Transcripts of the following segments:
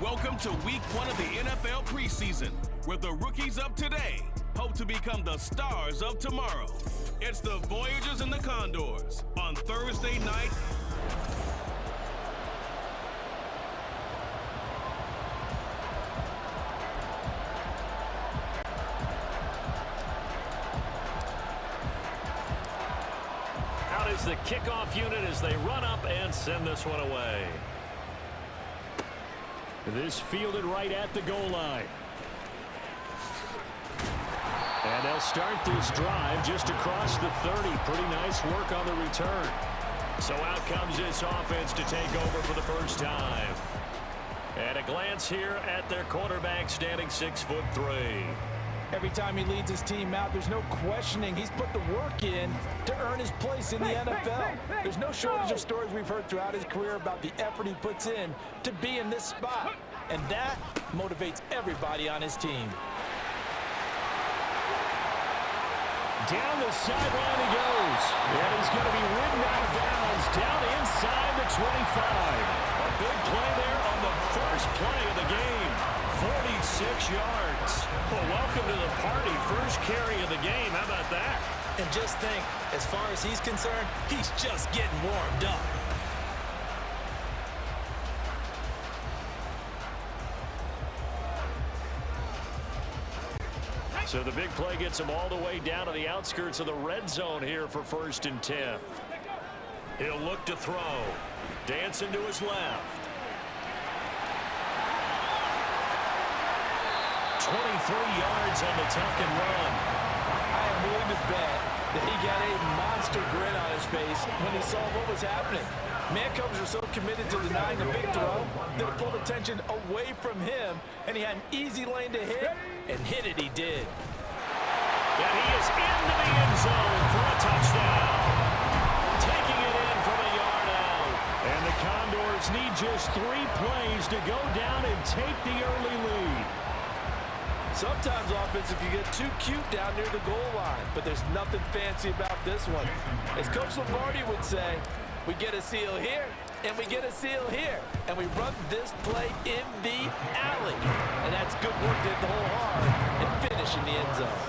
Welcome to week 1 of the NFL preseason, where the rookies of today hope to become the stars of tomorrow. It's the Voyagers and the Condors on Thursday night. Out is the kickoff unit as they run up and send this one away. This fielded right at the goal line. And they'll start this drive just across the 30. Pretty nice work on the return. So out comes this offense to take over for the first time. And a glance here at their quarterback, standing 6'3". Every time he leads his team out, there's no questioning. He's put the work in to earn his place in the NFL. There's no shortage of stories we've heard throughout his career about the effort he puts in to be in this spot. And that motivates everybody on his team. Down the sideline he goes. And he's going to be ridden out of bounds down inside the 25. A big play there on the first play of the game. 46 yards. Well, welcome to the party. First carry of the game. How about that? And just think, as far as he's concerned, he's just getting warmed up. So the big play gets him all the way down to the outskirts of the red zone here for 1st and 10. He'll look to throw. Dancing to his left. 23 yards on the tuck and run. I am willing to bet that he got a monster grin on his face when he saw what was happening. Man coverage were so committed to denying the big throw that it pulled attention away from him, and he had an easy lane to hit, and hit it he did. And he is into the end zone for a touchdown. Taking it in from a yard out. And the Condors need just 3 plays to go down and take the early lead. Sometimes offensive can get too cute down near the goal line, but there's nothing fancy about this one. As Coach Lombardi would say, we get a seal here, and we get a seal here, and we run this play in the alley. And that's good work to hit the hole hard and finish in the end zone.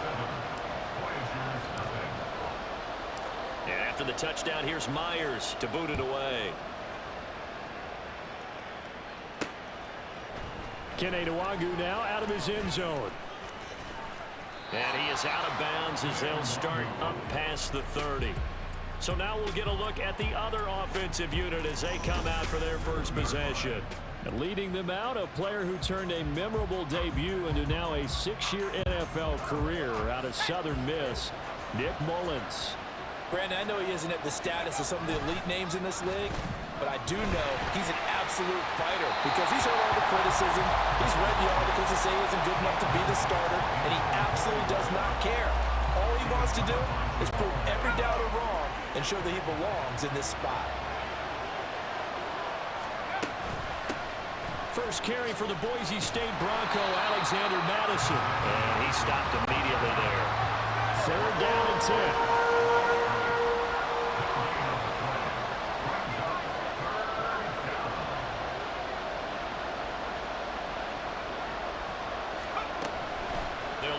And after the touchdown, here's Myers to boot it away. Kene Nwangwu now out of his end zone. And he is out of bounds as they'll start up past the 30. So now we'll get a look at the other offensive unit as they come out for their first possession. And leading them out, a player who turned a memorable debut into now a 6-year NFL career out of Southern Miss, Nick Mullins. Brandon, I know he isn't at the status of some of the elite names in this league, but I do know he's an absolute fighter because he's heard all the criticism. He's read the articles that say he isn't good enough to be the starter, and he absolutely does not care. All he wants to do is prove every doubter wrong and show that he belongs in this spot. First carry for the Boise State Bronco, Alexander Madison. And he stopped immediately there. 3rd down and 10.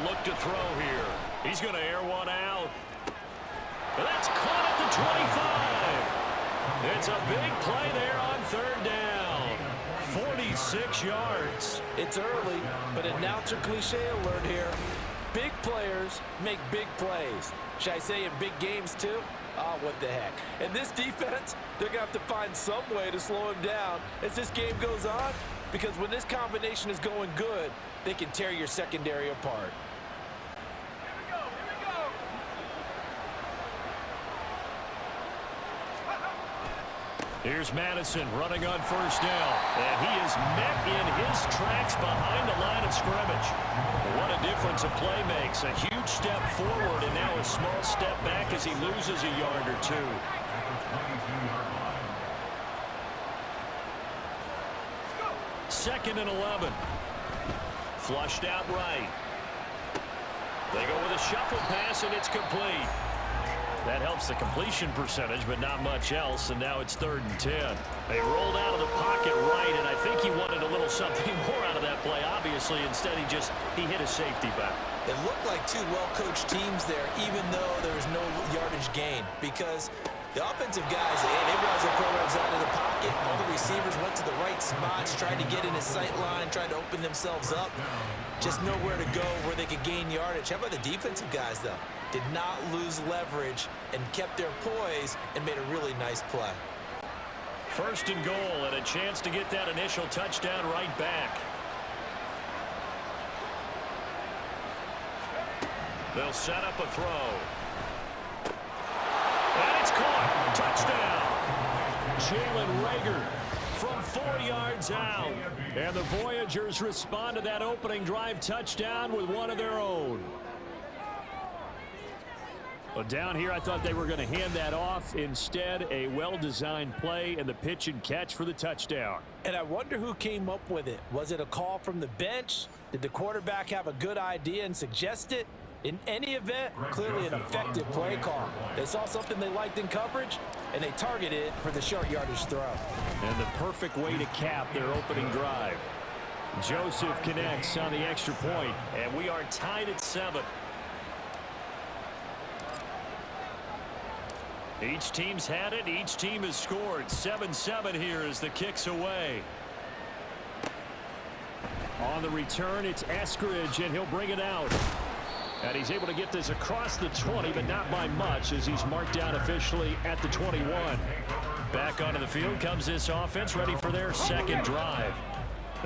Look to throw here. He's going to air one out. And that's caught at the 25. It's a big play there on 3rd down. 46 yards. It's early, but announcer cliche alert here. Big players make big plays. Should I say in big games too? Oh, what the heck. And this defense, they're going to have to find some way to slow him down as this game goes on, because when this combination is going good, they can tear your secondary apart. Here's Madison running on 1st down. And he is met in his tracks behind the line of scrimmage. What a difference a play makes. A huge step forward and now a small step back as he loses a yard or 2. Second and 11. Flushed out right. They go with a shuffle pass, and it's complete. That helps the completion percentage, but not much else, and now it's 3rd and 10. They rolled out of the pocket right, and I think he wanted a little something more out of that play, obviously. Instead, he hit a safety back. It looked like two well-coached teams there, even though there was no yardage gain, because the offensive guys, they realized their programs out of the pocket. All the receivers went to the right spots, tried to get in his sight line, tried to open themselves up. Just nowhere to go where they could gain yardage. How about the defensive guys, though? Did not lose leverage and kept their poise and made a really nice play. First and goal, and a chance to get that initial touchdown right back. They'll set up a throw. And it's caught. Touchdown. Jalen Reagor from 4 yards out. And the Voyagers respond to that opening drive touchdown with one of their own. Well, down here, I thought they were going to hand that off. Instead, a well-designed play and the pitch and catch for the touchdown. And I wonder who came up with it. Was it a call from the bench? Did the quarterback have a good idea and suggest it? In any event, clearly an effective play call. They saw something they liked in coverage, and they targeted it for the short yardage throw. And the perfect way to cap their opening drive. Joseph connects on the extra point, and we are tied at 7. Each team's had it. Each team has scored. 7-7 here as the kick's away. On the return, it's Eskridge, and he'll bring it out. And he's able to get this across the 20, but not by much, as he's marked down officially at the 21. Back onto the field comes this offense, ready for their second drive.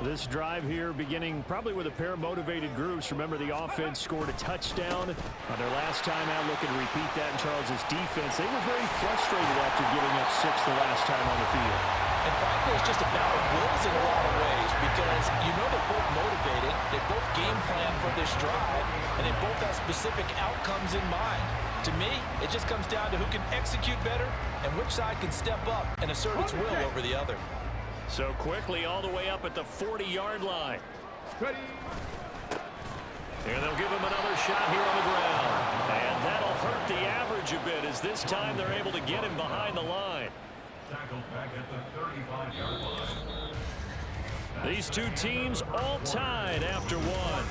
This drive here beginning probably with a pair of motivated groups. Remember, the offense scored a touchdown on their last time out. Looking to repeat that in Charles's defense. They were very frustrated after giving up 6 the last time on the field. And frankly, it's just a battle of wills in a lot of ways, because you know they're both motivated, they both game plan for this drive, and they both have specific outcomes in mind. To me, it just comes down to who can execute better and which side can step up and assert its will over the other. So quickly all the way up at the 40-yard line. Ready. And they'll give him another shot here on the ground. And that'll hurt the average a bit, as this time they're able to get him behind the line. Tackled back at the 35-yard line. These two teams all tied after one.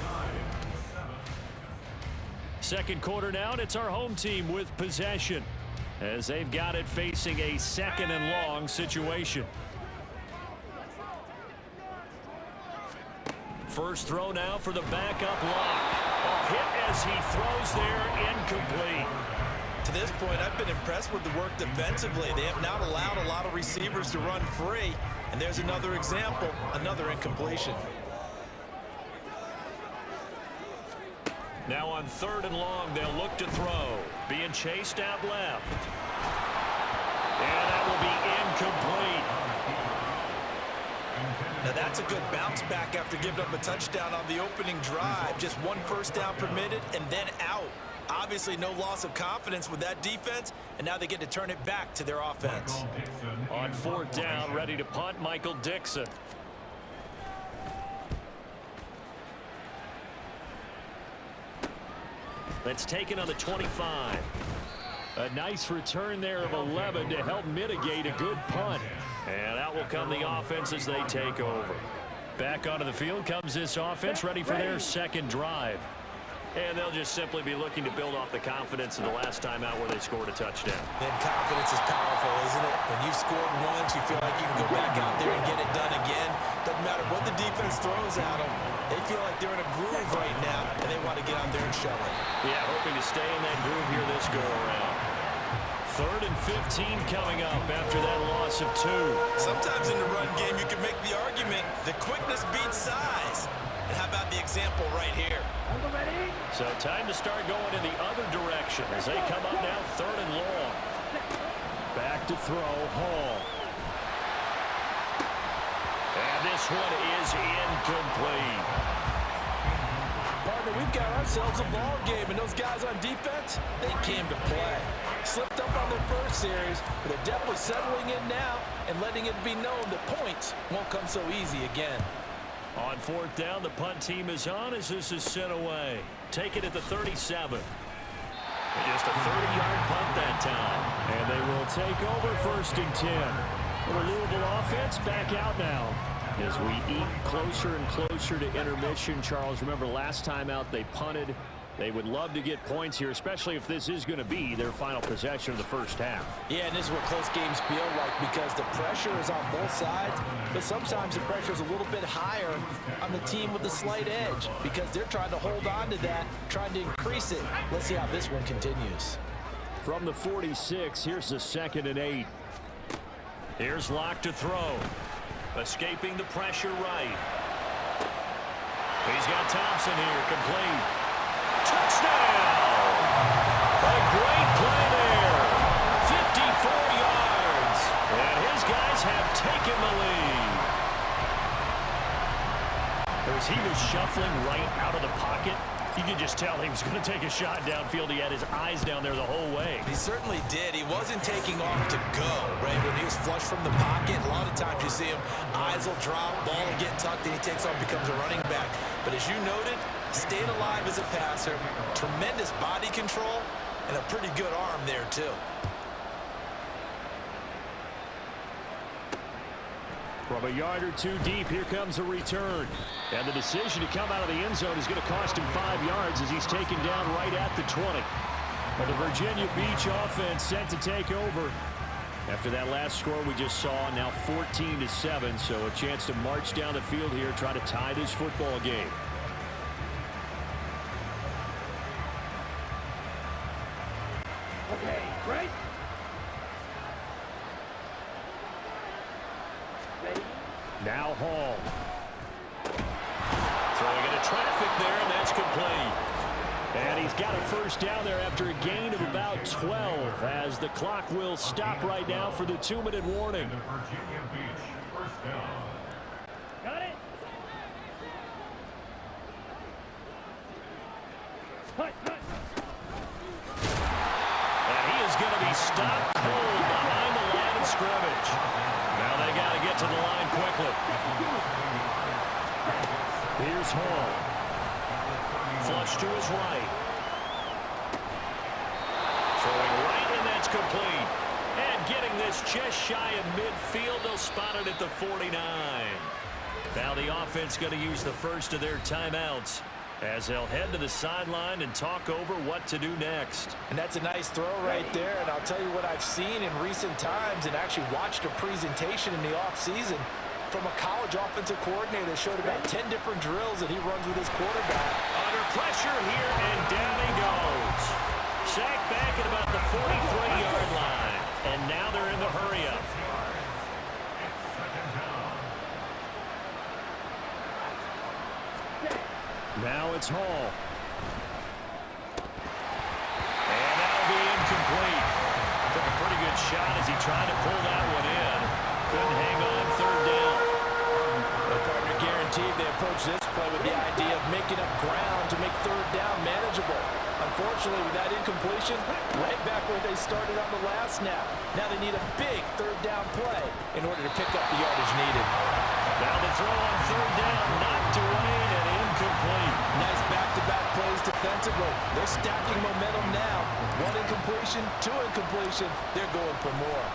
Second quarter now, and it's our home team with possession, as they've got it facing a second and long situation. First throw now for the backup lock. A hit as he throws there, incomplete. To this point, I've been impressed with the work defensively. They have not allowed a lot of receivers to run free. And there's another example, another incompletion. Now on 3rd and long, they'll look to throw. Being chased out left. And that will be incomplete. Now that's a good bounce back after giving up a touchdown on the opening drive. Just 1 first down permitted and then out. Obviously no loss of confidence with that defense, and now they get to turn it back to their offense. On 4th down, ready to punt, Michael Dixon. That's taken on the 25. A nice return there of 11 to help mitigate a good punt. And out will come the offense as they take over. Back onto the field comes this offense, ready for their second drive. And they'll just simply be looking to build off the confidence of the last time out where they scored a touchdown. And confidence is powerful, isn't it? When you've scored once, you feel like you can go back out there and get it done again. Doesn't matter what the defense throws at them. They feel like they're in a groove right now, and they want to get out there and show it. Yeah, hoping to stay in that groove here this go-around. 3rd and 15 coming up after that loss of 2. Sometimes in the run game, you can make the argument that quickness beats size. And how about the example right here? So time to start going in the other direction as they come up now 3rd and long. Back to throw, Hall. And this one is incomplete. Partner, we've got ourselves a ball game, and those guys on defense, they came to play. Slipped up on their first series, but they're definitely settling in now and letting it be known that points won't come so easy again. On 4th down, the punt team is on as this is sent away. Take it at the 37. Just a 30-yard punt that time. And they will take over 1st and 10. The Louisville offense back out now. As we eat closer and closer to intermission, Charles, remember last time out they punted. They would love to get points here, especially if this is going to be their final possession of the first half. Yeah, and this is what close games feel like because the pressure is on both sides, but sometimes the pressure is a little bit higher on the team with the slight edge because they're trying to hold on to that, trying to increase it. Let's see how this one continues. From the 46, here's the 2nd and 8. Here's Locke to throw. Escaping the pressure right. He's got Thompson here, complete. Touchdown! A great play there. 54 yards. And his guys have taken the lead. As he was shuffling right out of the pocket, you could just tell he was going to take a shot downfield. He had his eyes down there the whole way. He certainly did. He wasn't taking off to go, right? When he was flush from the pocket, a lot of times you see him, eyes will drop, ball will get tucked, and he takes off, becomes a running back. But as you noted, stayed alive as a passer, tremendous body control, and a pretty good arm there, too. From a yard or two deep, here comes a return. And the decision to come out of the end zone is going to cost him 5 yards as he's taken down right at the 20. But the Virginia Beach offense set to take over. After that last score we just saw, now 14-7, so a chance to march down the field here, try to tie this football game. Okay, right? Now Hall. Throwing into traffic there, and that's complete. And he's got a first down there after a gain of about 12 as the clock will stop right now for the 2-minute warning. Virginia Beach, first down. Got it. And he is going to be stopped cold behind the line of scrimmage. Now they got to get to the line quickly. Here's Hall. Flush to his right. Throwing right, and that's complete. And getting this just shy of midfield, they'll spot it at the 49. Now the offense going to use the first of their timeouts as they'll head to the sideline and talk over what to do next. And that's a nice throw right there. And I'll tell you what I've seen in recent times and actually watched a presentation in the offseason from a college offensive coordinator that showed about 10 different drills that he runs with his quarterback. Under pressure here, and down he goes. Sacked back at about the 43-yard line. And now they're in the hurry-up. Now it's Hall. And that'll be incomplete. Took a pretty good shot as he tried to pull that one in. Couldn't hang on third down. The partner guaranteed they approach this play with the idea of making up ground to make third down manageable. Unfortunately, with that incompletion, right back where they started on the last snap. Now they need a big third down play in order to pick up the yardage needed. Now the throw on third down, knocked away and incomplete. Nice back-to-back plays defensively. They're stacking momentum now. One incompletion, two incompletion. They're going for more.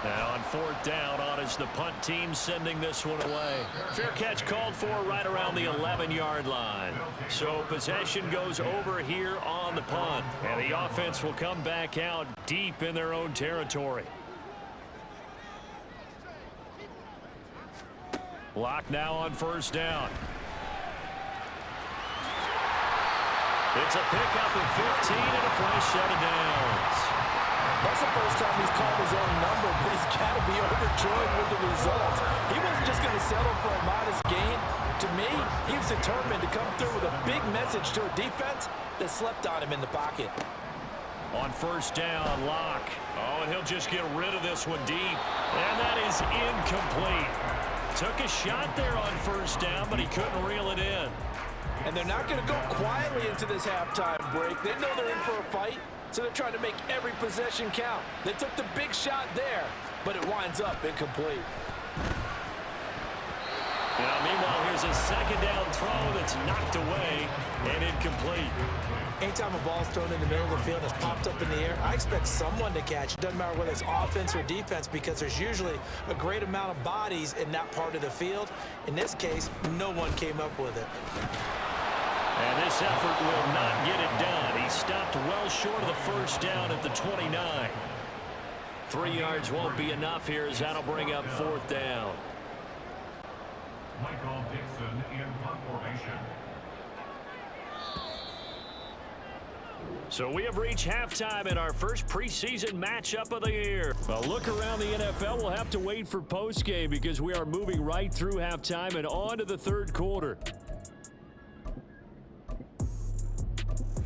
Now on fourth down, on is the punt team sending this one away. Fair catch called for right around the 11-yard line. So possession goes over here on the punt. And the offense will come back out deep in their own territory. Locke now on first down. It's a pickup of 15 and a fresh set of downs. That's the first time he's called his own number, but he's got to be overjoyed with the results. He wasn't just going to settle for a modest gain. To me, he was determined to come through with a big message to a defense that slept on him in the pocket. On first down, Locke. Oh, and he'll just get rid of this one deep. And that is incomplete. Took a shot there on first down, but he couldn't reel it in. And they're not going to go quietly into this halftime break. They know they're in for a fight, so they're trying to make every possession count. They took the big shot there, but it winds up incomplete. Now, meanwhile, here's Here's a second down throw that's knocked away and incomplete. Anytime a ball's thrown in the middle of the field and it's popped up in the air, I expect someone to catch it. Doesn't matter whether it's offense or defense, because there's usually a great amount of bodies in that part of the field. In this case, no one came up with it. And this effort will not get it done. He stopped well short of the first down at the 29. 3 yards won't be enough here as that'll bring up fourth down. Michael Dixon in punt formation. So we have reached halftime in our first preseason matchup of the year. A look around the NFL, we'll have to wait for postgame because we are moving right through halftime and on to the third quarter.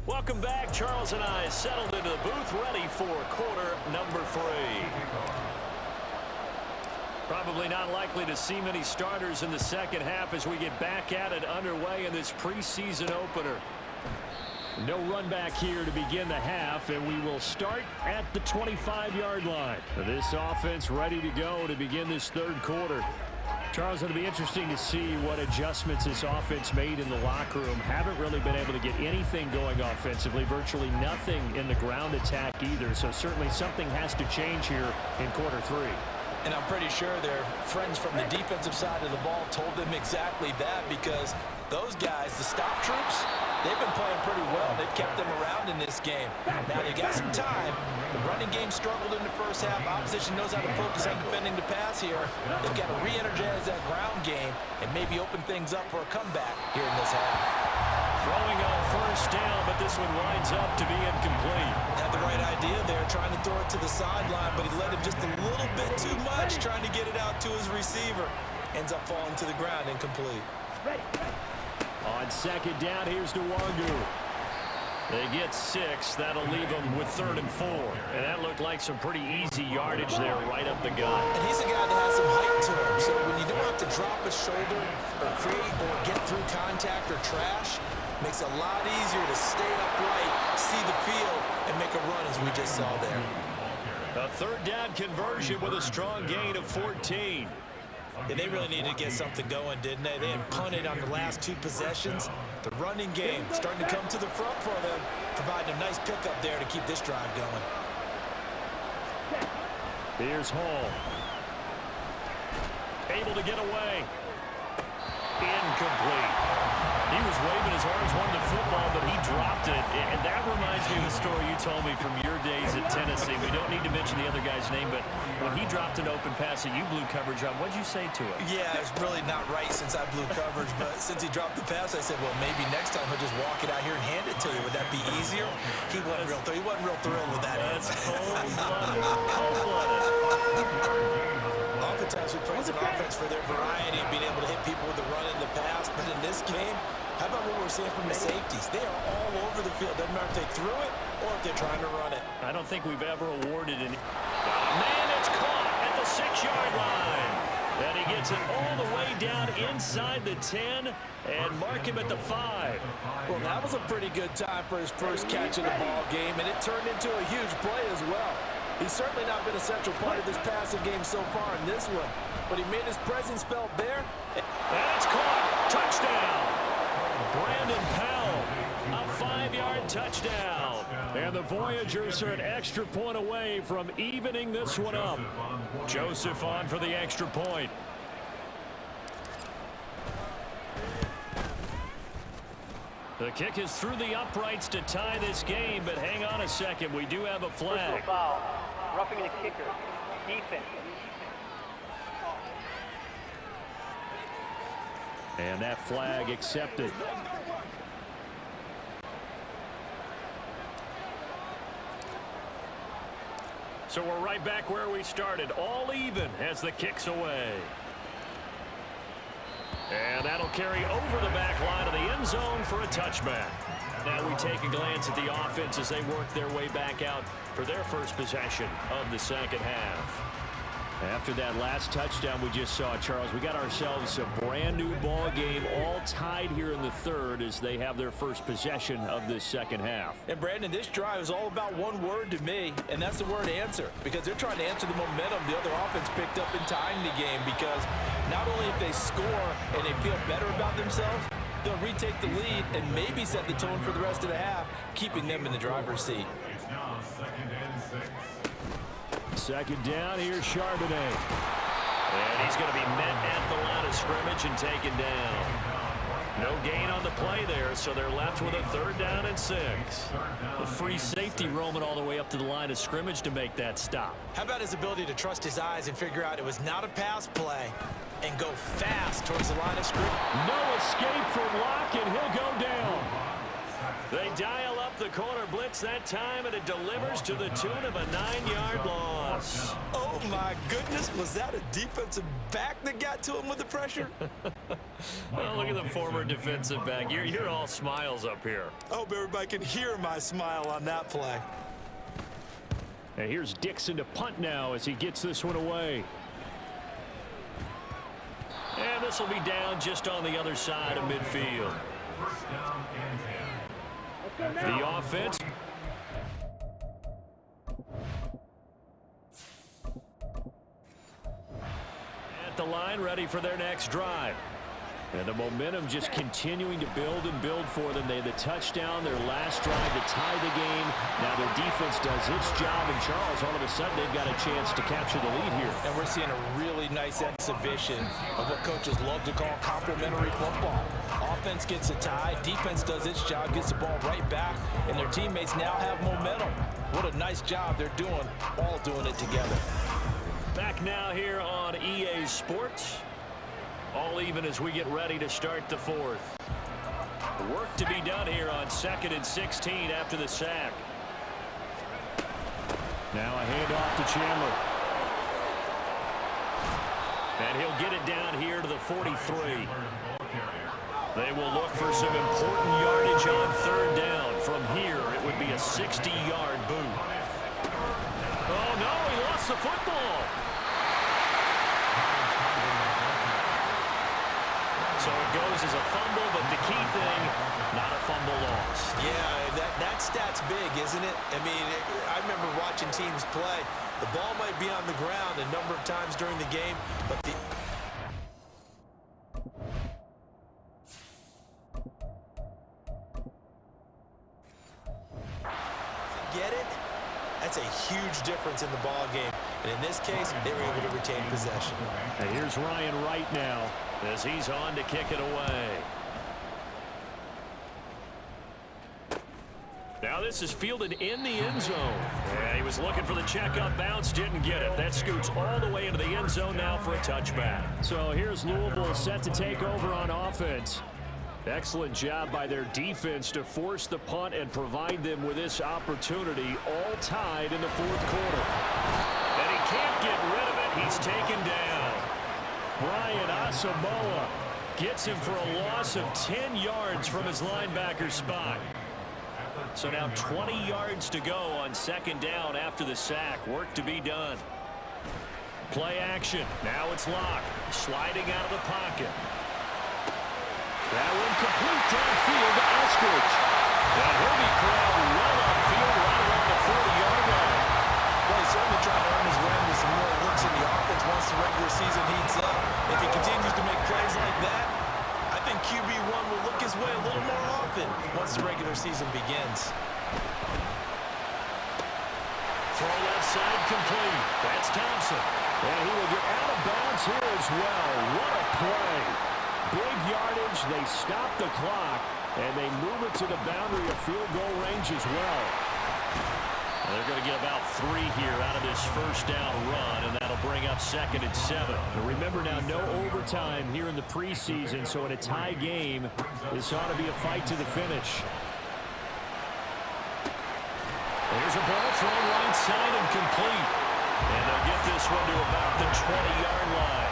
Welcome back. Charles and I settled into the booth, ready for quarter number 3. Probably not likely to see many starters in the second half as we get back at it underway in this preseason opener. No run back here to begin the half, and we will start at the 25-yard line. This offense ready to go to begin this third quarter. Charles, it'll be interesting to see what adjustments this offense made in the locker room. Haven't really been able to get anything going offensively, virtually nothing in the ground attack either. So certainly something has to change here in quarter 3. And I'm pretty sure their friends from the defensive side of the ball told them exactly that, because those guys, the stop troops, they've been playing pretty well. They've kept them around in this game. Now they got some time. The running game struggled in the first half. Opposition knows how to focus on defending the pass here. They've got to re-energize that ground game and maybe open things up for a comeback here in this half. Throwing on first down, but this one winds up to be incomplete. Had the right idea there, trying to throw it to the sideline, but he let him just a little bit too much, trying to get it out to his receiver. Ends up falling to the ground, incomplete. On second down, here's Nwangu. They get 6. That'll leave them with 3rd and 4. And that looked like some pretty easy yardage there right up the gut. And he's a guy that has some height to him. So when you don't have to drop a shoulder or create or get through contact or trash, makes it a lot easier to stay upright, see the field, and make a run as we just saw there. A third down conversion with a strong gain of 14. Yeah, they really needed to get something going, didn't they? They had punted on the last 2 possessions. The running game starting to come to the front for them, providing a nice pickup there to keep this drive going. Here's Hall. Able to get away. Incomplete. He was waving his arms, wanting the football, but he dropped it. And that reminds me of the story you told me from your days at Tennessee. We don't need to mention the other guy's name, but when he dropped an open pass that you blew coverage on, what'd you say to it? Yeah, it's really not right since I blew coverage, but since he dropped the pass, I said, well, maybe next time he'll just walk it out here and hand it to you. Would that be easier? He wasn't real thrilled with that. That's cold-blooded. Cold-blooded. Oftentimes we praise an offense for their variety and being able to hit people with the run and the pass, but in this game, how about what we're seeing from the safeties? They are all over the field. Doesn't matter if they threw it or if they're trying to run it. I don't think we've ever awarded an... Man, it's caught at the 6-yard line. And he gets it all the way down inside the 10 and mark him at the 5. Well, that was a pretty good time for his first catch of the ball game, and it turned into a huge play as well. He's certainly not been a central part of this passing game so far in this one, but he made his presence felt there. And it's caught. Touchdown. Brandon Powell, a 5-yard touchdown. And the Voyagers are an extra point away from evening this one up. Joseph on for the extra point. The kick is through the uprights to tie this game, but hang on a second. We do have a flag. Personal foul. Roughing the kicker. Defense. And that flag accepted. So we're right back where we started. All even as the kick's away. And that'll carry over the back line of the end zone for a touchback. Now we take a glance at the offense as they work their way back out for their first possession of the second half. After that last touchdown we just saw, Charles, we got ourselves a brand new ball game, all tied here in the third as they have their first possession of this second half. And Brandon, this drive is all about one word to me, and that's the word answer, because they're trying to answer the momentum the other offense picked up in tying the game, because Not only if they score and they feel better about themselves, they'll retake the lead and maybe set the tone for the rest of the half, keeping them in the driver's seat. It's now 2nd and 6. Second down, here's Charbonnet. And he's going to be met at the line of scrimmage and taken down. No gain on the play there, so they're left with a 3rd down and 6. A free safety roaming all the way up to the line of scrimmage to make that stop. How about his ability to trust his eyes and figure out it was not a pass play and go fast towards the line of scrimmage? No escape from Locke, and he'll go down. They dial up the corner blitz that time, and it delivers to the tune of a 9-yard loss. Oh, my goodness. Was that a defensive back that got to him with the pressure? Well, look at the former defensive back. You're all smiles up here. I hope everybody can hear my smile on that play. And here's Dixon to punt now as he gets this one away. And this will be down just on the other side of midfield. 1st down and 10. The offense. At the line, ready for their next drive. And the momentum just continuing to build and build for them. They had the touchdown, their last drive to tie the game. Now their defense does its job, and Charles, all of a sudden, they've got a chance to capture the lead here. And we're seeing a really nice exhibition of what coaches love to call complementary football. Offense gets a tie, defense does its job, gets the ball right back, and their teammates now have momentum. What a nice job they're doing, all doing it together. Back now here on EA Sports. All even as we get ready to start the 4th. Work to be done here on 2nd and 16 after the sack. Now a handoff to Chandler. And he'll get it down here to the 43. They will look for some important yardage on 3rd down. From here, it would be a 60-yard boot. Oh, no, he lost the football. So it goes as a fumble, but the key thing, not a fumble loss. Yeah, that stat's big, isn't it? I mean, I remember watching teams play. The ball might be on the ground a number of times during the game, but the... Get it? That's a huge difference in the ball game. And in this case, they were able to retain possession. And here's Ryan Wright now as he's on to kick it away. Now this is fielded in the end zone. Yeah, he was looking for the checkup bounce, didn't get it. That scoots all the way into the end zone now for a touchback. So here's Louisville set to take over on offense. Excellent job by their defense to force the punt and provide them with this opportunity, all tied in the 4th quarter. And he can't get rid of it. He's taken down. Brian Asamoah gets him for a loss of 10 yards from his linebacker spot. So now 20 yards to go on 2nd down after the sack. Work to be done. Play action. Now it's Locke sliding out of the pocket. That one complete downfield to Eskridge. And he'll be crowd well upfield right around the 40-yard line. Well, he's certainly trying to earn his way into some more looks in the offense once the regular season heats up. If he continues to make plays like that, I think QB1 will look his way a little more often once the regular season begins. Throw left side complete. That's Thompson. And he will get out of bounds here as well. What a play. Big yardage. They stop the clock, and they move it to the boundary of field goal range as well. They're going to get about 3 here out of this 1st down run, and that'll bring up 2nd and 7. And remember now, no overtime here in the preseason, so in a tie game, this ought to be a fight to the finish. There's a ball thrown right side and complete. And they'll get this one to about the 20-yard line.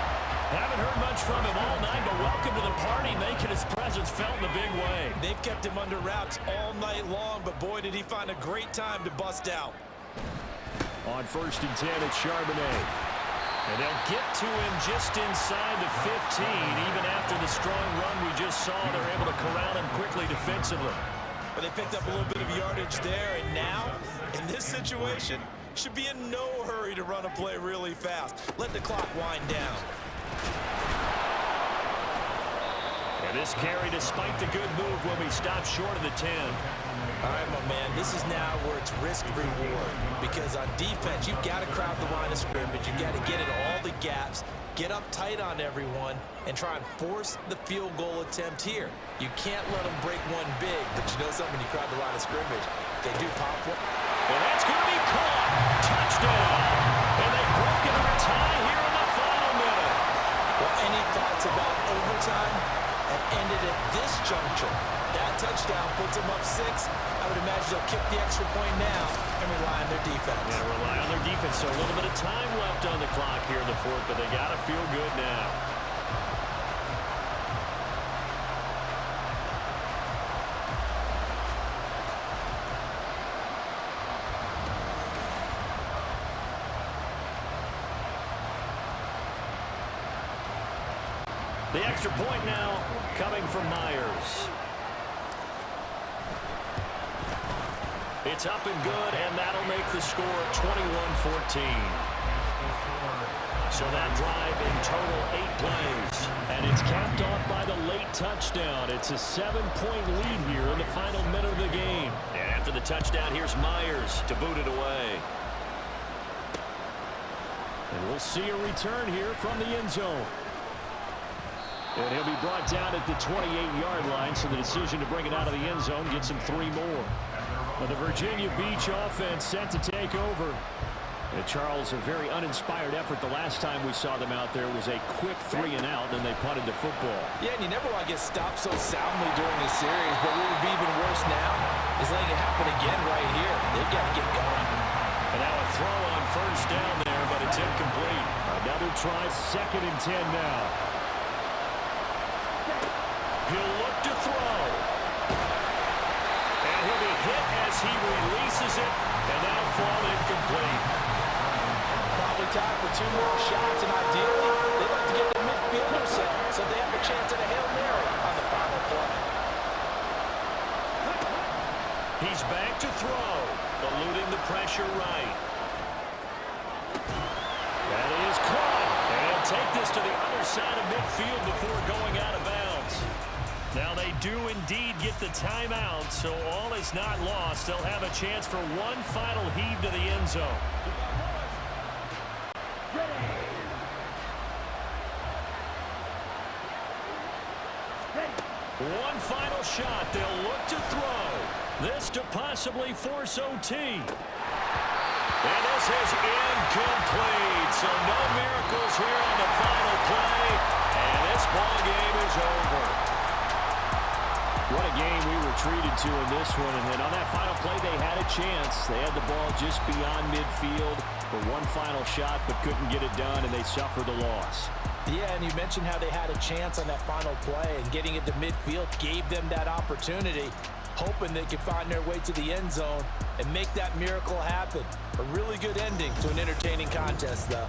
Haven't heard much from him all night, but welcome to the party, making his presence felt in a big way. They've kept him under wraps all night long, but boy, did he find a great time to bust out. On 1st and 10, it's Charbonnet. And they'll get to him just inside the 15. Even after the strong run we just saw, they're able to corral him quickly defensively. But they picked up a little bit of yardage there, and now, in this situation, should be in no hurry to run a play really fast. Let the clock wind down. And this carry, despite the good move, will be stopped short of the 10. All right, my man, this is now where it's risk-reward. Because on defense, you've got to crowd the line of scrimmage. You've got to get in all the gaps, get up tight on everyone, and try and force the field goal attempt here. You can't let them break one big, but you know something, when you crowd the line of scrimmage, they do pop one. And that's going to be caught. Touchdown. And they've broken our tie here in the final minute. Well, any thoughts about overtime have ended at this juncture. That touchdown puts them up 6. I would imagine they'll kick the extra point now and rely on their defense. Yeah, rely on their defense. So a little bit of time left on the clock here in the fourth, but they got to feel good now. The extra point now coming from Myers. It's up and good, and that'll make the score 21-14. So that drive in total 8 plays. And it's capped off by the late touchdown. It's a 7-point lead here in the final minute of the game. And after the touchdown, here's Myers to boot it away. And we'll see a return here from the end zone. And he'll be brought down at the 28-yard line, so the decision to bring it out of the end zone gets him 3 more. Well, the Virginia Beach offense set to take over. And Charles, a very uninspired effort. The last time we saw them out there was a quick 3-and-out, and they punted the football. Yeah, and you never want to get stopped so soundly during this series, but what would be even worse now is letting it happen again right here. They've got to get going. And now a throw on first down there, but it's incomplete. Another try, 2nd and 10 now. He'll look to throw. And he'll be hit as he releases it, and that'll fall incomplete. Probably time for 2 more shots, and ideally, they'd like to get the midfield or so they have a chance at a Hail Mary on the final play. He's back to throw, eluding the pressure right. That is caught. And take this to the other side of midfield before going out of bounds. Now they do indeed get the timeout, so all is not lost. They'll have a chance for one final heave to the end zone. One final shot. They'll look to throw. This to possibly force OT. And this is incomplete. So no miracles here on the final play. And this ball game is over. What a game we were treated to in this one. And then on that final play, they had a chance. They had the ball just beyond midfield for one final shot, but couldn't get it done, and they suffered the loss. Yeah, and you mentioned how they had a chance on that final play, and getting it to midfield gave them that opportunity, hoping they could find their way to the end zone and make that miracle happen. A really good ending to an entertaining contest, though.